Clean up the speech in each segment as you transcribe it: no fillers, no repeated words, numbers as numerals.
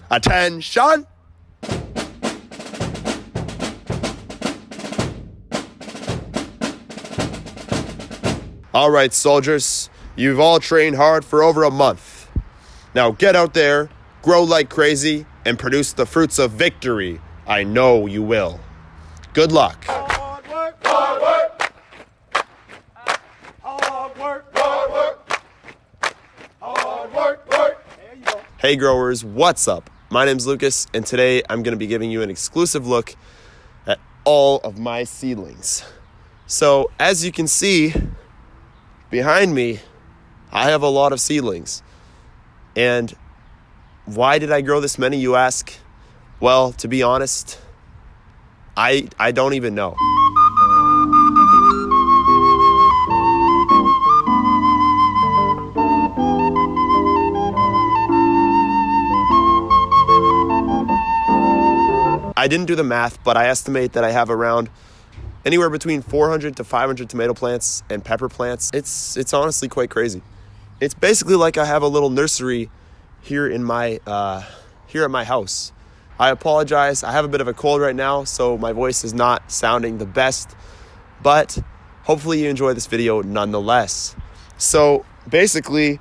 Attention! All right, soldiers, you've all trained hard for over a month. Now get out there, grow like crazy, and produce the fruits of victory. I know you will. Good luck. Hard work, hard work. Hard work, hard work. Hard work, work. There you go. Hey growers, what's up? My name's Lucas, and today I'm going to be giving you an exclusive look at all of my seedlings. So, as you can see, behind me, I have a lot of seedlings. And why did I grow this many, you ask? Well, to be honest, I don't even know. I didn't do the math, but I estimate that I have around anywhere between 400 to 500 tomato plants and pepper plants. It's honestly quite crazy. It's basically like I have a little nursery here in my here at my house. I apologize. I have a bit of a cold right now, so my voice is not sounding the best, but hopefully you enjoy this video nonetheless. So basically,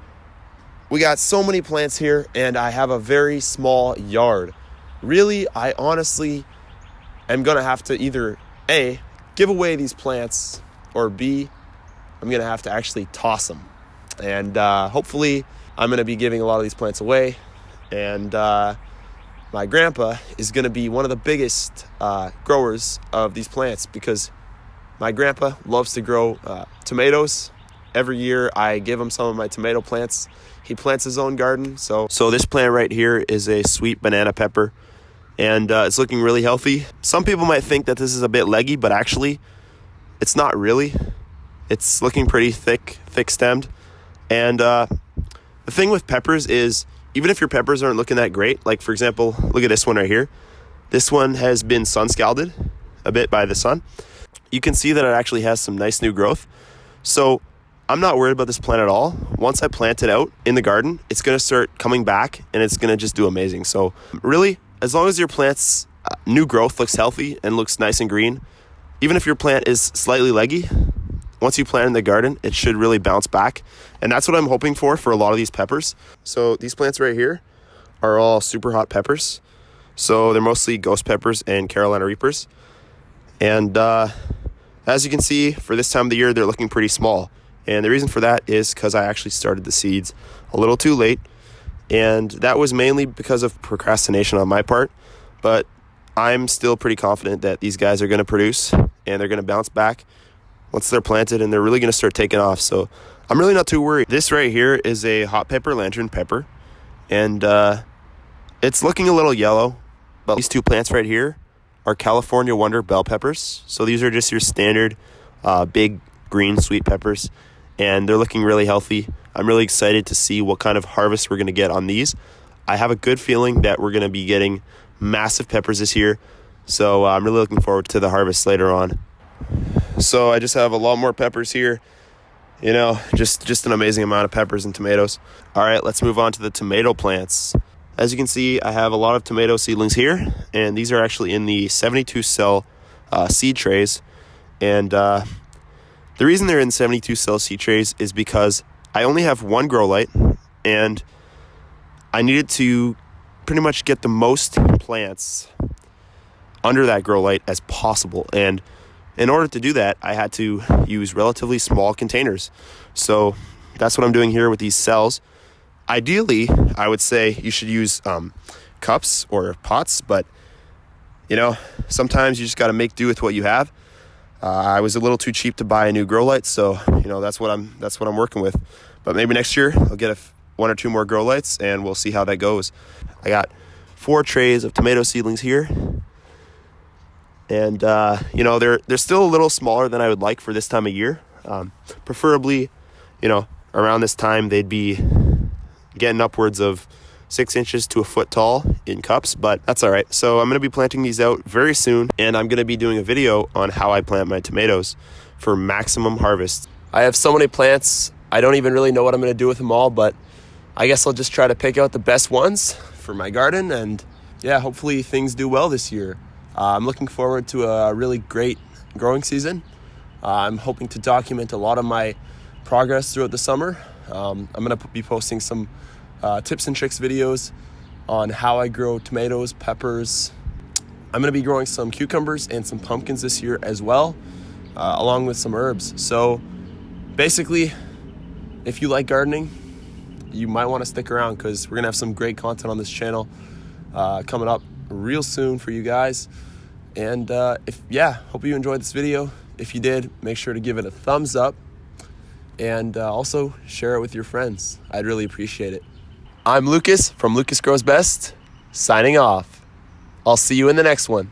we got so many plants here, and I have a very small yard. Really, I honestly am gonna have to either A, give away these plants, or B, I'm gonna have to actually toss them. And hopefully I'm gonna be giving a lot of these plants away, and my grandpa is gonna be one of the biggest growers of these plants, because my grandpa loves to grow tomatoes. Every year I give him some of my tomato plants. He plants his own garden. So this plant right here is a sweet banana pepper, and it's looking really healthy. Some people might think that this is a bit leggy, but actually it's not really. It's looking pretty thick stemmed. And the thing with peppers is, even if your peppers aren't looking that great, like for example, look at this one right here. This one has been sun scalded a bit by the sun. You can see that it actually has some nice new growth. So I'm not worried about this plant at all. Once I plant it out in the garden, it's gonna start coming back, and it's gonna just do amazing. So really, as long as your plant's new growth looks healthy and looks nice and green, even if your plant is slightly leggy, once you plant in the garden, it should really bounce back. And that's what I'm hoping for a lot of these peppers. So these plants right here are all super hot peppers. So they're mostly ghost peppers and Carolina Reapers. And as you can see, for this time of the year, they're looking pretty small. And the reason for that is because I actually started the seeds a little too late. And that was mainly because of procrastination on my part. But I'm still pretty confident that these guys are going to produce, and they're going to bounce back once they're planted, and they're really going to start taking off. So I'm really not too worried. This right here is a hot pepper lantern pepper, and it's looking a little yellow. But these two plants right here are California Wonder bell peppers. So these are just your standard big green sweet peppers, and they're looking really healthy. I'm really excited to see what kind of harvest we're going to get on these. I have a good feeling that we're going to be getting massive peppers this year. So I'm really looking forward to the harvest later on. So I just have a lot more peppers here. You know, just an amazing amount of peppers and tomatoes. All right, let's move on to the tomato plants. As you can see, I have a lot of tomato seedlings here, and these are actually in the 72 cell seed trays. And the reason they're in 72 cell seed trays is because I only have one grow light, and I needed to pretty much get the most plants under that grow light as possible. And in order to do that, I had to use relatively small containers. So that's what I'm doing here with these cells. Ideally, I would say you should use cups or pots, but you know, sometimes you just got to make do with what you have. I was a little too cheap to buy a new grow light, so you know that's what I'm working with. But maybe next year I'll get one or two more grow lights, and we'll see how that goes. I got 4 trays of tomato seedlings here. And, you know, they're still a little smaller than I would like for this time of year. Preferably, you know, around this time, they'd be getting upwards of 6 inches to a foot tall in cups, but that's all right. So I'm going to be planting these out very soon, and I'm going to be doing a video on how I plant my tomatoes for maximum harvest. I have so many plants, I don't even really know what I'm going to do with them all, but I guess I'll just try to pick out the best ones for my garden, and yeah, hopefully things do well this year. I'm looking forward to a really great growing season. I'm hoping to document a lot of my progress throughout the summer. I'm going to be posting some tips and tricks videos on how I grow tomatoes, peppers. I'm going to be growing some cucumbers and some pumpkins this year as well, along with some herbs. So basically, if you like gardening, you might want to stick around because we're going to have some great content on this channel coming up real soon for you guys. And hope you enjoyed this video. If you did, make sure to give it a thumbs up and also share it with your friends. I'd really appreciate it. I'm Lucas from LucasGrowsBest, signing off. I'll see you in the next one.